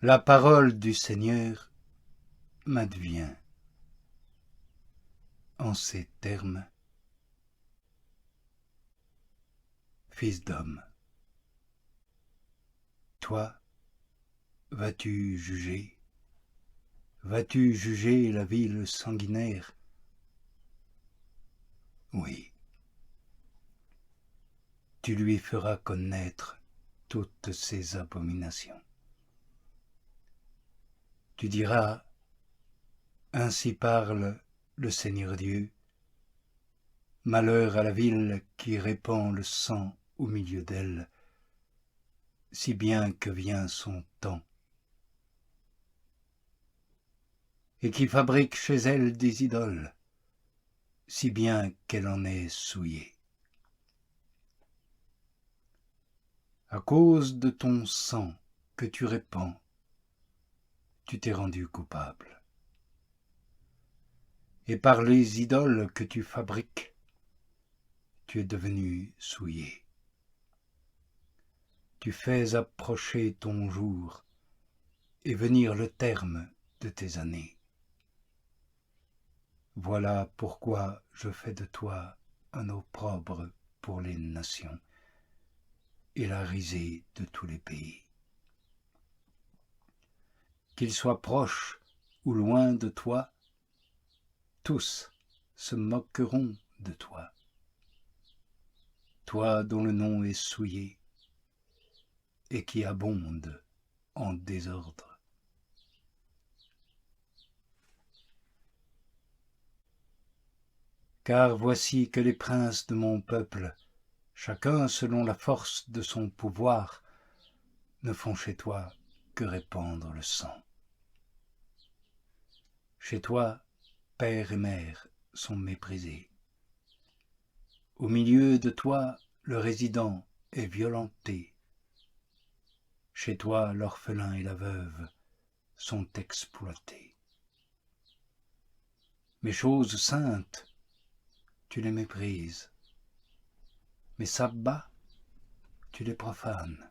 La parole du Seigneur m'advient en ces termes. Fils d'homme, toi, vas-tu juger la ville sanguinaire? Oui. Tu lui feras connaître toutes ses abominations. Tu diras, ainsi parle le Seigneur Dieu, malheur à la ville qui répand le sang au milieu d'elle, si bien que vient son temps, et qui fabrique chez elle des idoles, si bien qu'elle en est souillée. À cause de ton sang que tu répands, tu t'es rendu coupable. Et par les idoles que tu fabriques, tu es devenu souillé. Tu fais approcher ton jour et venir le terme de tes années. Voilà pourquoi je fais de toi un opprobre pour les nations et la risée de tous les pays. Qu'ils soient proches ou loin de toi, tous se moqueront de toi. Toi dont le nom est souillé et qui abonde en désordre. Car voici que les princes de mon peuple, chacun selon la force de son pouvoir, ne font chez toi que répandre le sang. Chez toi, père et mère sont méprisés. Au milieu de toi, le résident est violenté. Chez toi, l'orphelin et la veuve sont exploités. Mes choses saintes, tu les méprises. Mes sabbats, tu les profanes.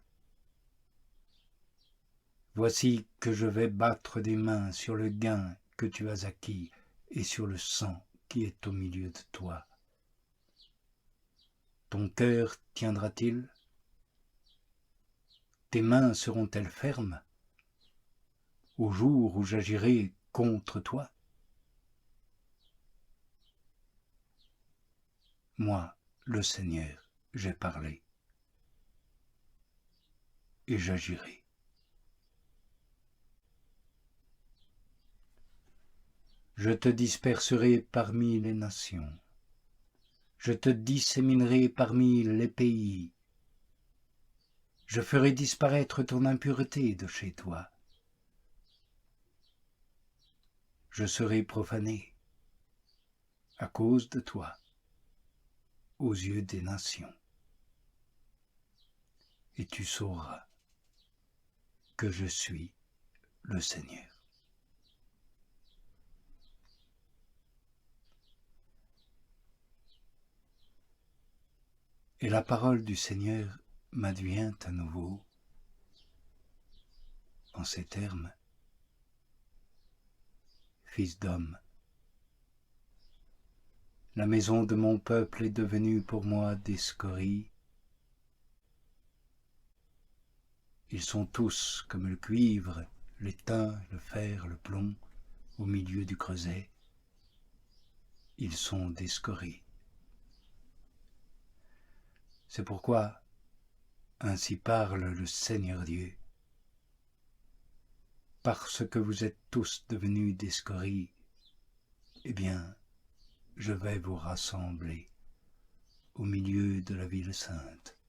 Voici que je vais battre des mains sur le gain que tu as acquis et sur le sang qui est au milieu de toi. Ton cœur tiendra-t-il? Tes mains seront-elles fermes au jour où j'agirai contre toi? Moi, le Seigneur, j'ai parlé, et j'agirai. Je te disperserai parmi les nations, je te disséminerai parmi les pays, je ferai disparaître ton impureté de chez toi. Je serai profané à cause de toi aux yeux des nations. Et tu sauras que je suis le Seigneur. Et la parole du Seigneur m'advient à nouveau en ces termes. Fils d'homme, la maison de mon peuple est devenue pour moi des scories. Ils sont tous comme le cuivre, l'étain, le fer, le plomb, au milieu du creuset. Ils sont des scories. C'est pourquoi, ainsi parle le Seigneur Dieu, parce que vous êtes tous devenus des scories, eh bien, je vais vous rassembler au milieu de la ville sainte.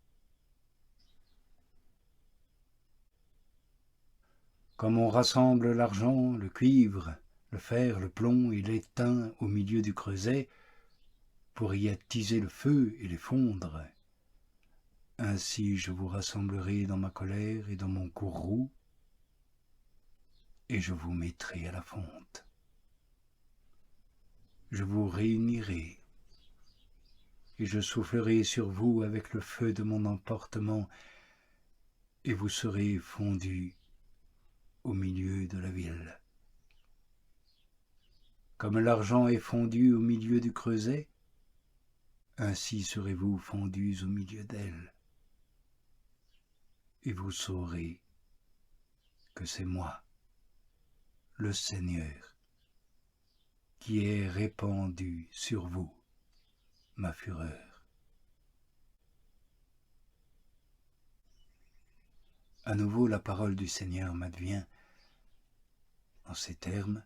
Comme on rassemble l'argent, le cuivre, le fer, le plomb et l'étain au milieu du creuset, pour y attiser le feu et les fondre, ainsi je vous rassemblerai dans ma colère et dans mon courroux, et je vous mettrai à la fonte. Je vous réunirai, et je soufflerai sur vous avec le feu de mon emportement, et vous serez fondus au milieu de la ville. Comme l'argent est fondu au milieu du creuset, ainsi serez-vous fondus au milieu d'elle. Et vous saurez que c'est moi, le Seigneur, qui ai répandu sur vous ma fureur. À nouveau la parole du Seigneur m'advient en ces termes.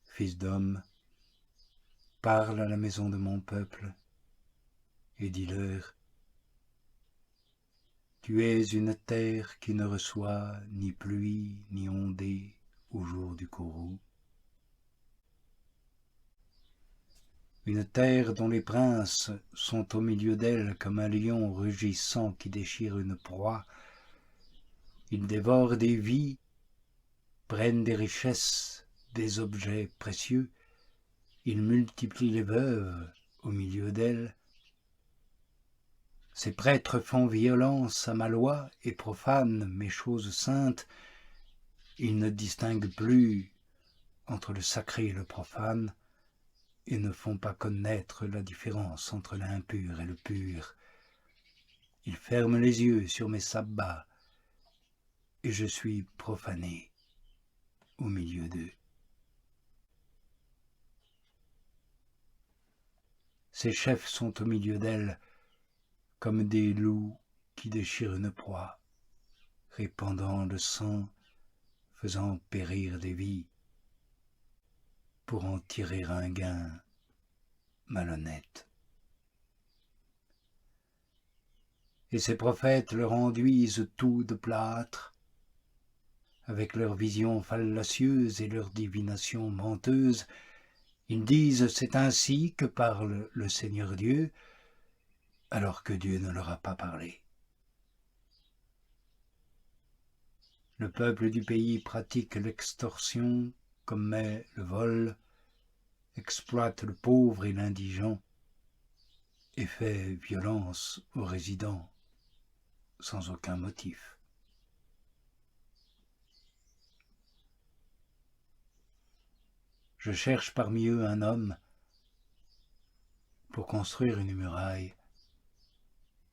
Fils d'homme, parle à la maison de mon peuple et dis-leur, tu es une terre qui ne reçoit ni pluie ni ondée au jour du courroux. Une terre dont les princes sont au milieu d'elle comme un lion rugissant qui déchire une proie. Ils dévorent des vies, prennent des richesses, des objets précieux. Ils multiplient les veuves au milieu d'elle. Ces prêtres font violence à ma loi et profanent mes choses saintes. Ils ne distinguent plus entre le sacré et le profane et ne font pas connaître la différence entre l'impur et le pur. Ils ferment les yeux sur mes sabbats et je suis profané au milieu d'eux. Ces chefs sont au milieu d'elle comme des loups qui déchirent une proie, répandant le sang, faisant périr des vies, pour en tirer un gain malhonnête. Et ces prophètes leur enduisent tout de plâtre, avec leurs visions fallacieuses et leurs divinations menteuses. Ils disent, c'est ainsi que parle le Seigneur Dieu, alors que Dieu ne leur a pas parlé. Le peuple du pays pratique l'extorsion, commet le vol, exploite le pauvre et l'indigent, et fait violence aux résidents sans aucun motif. Je cherche parmi eux un homme pour construire une muraille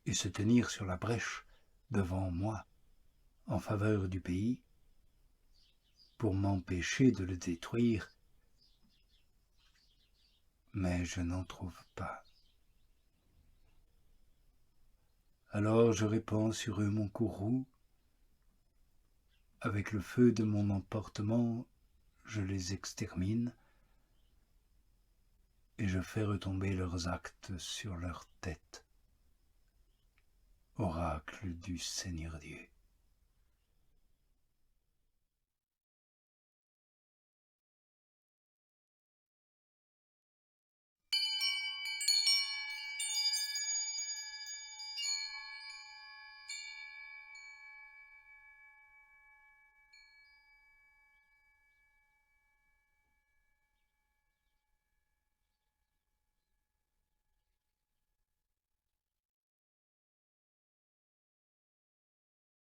et se tenir sur la brèche devant moi en faveur du pays pour m'empêcher de le détruire, mais je n'en trouve pas. Alors je répands sur eux mon courroux, avec le feu de mon emportement je les extermine, et je fais retomber leurs actes sur leur tête. Oracle du Seigneur Dieu.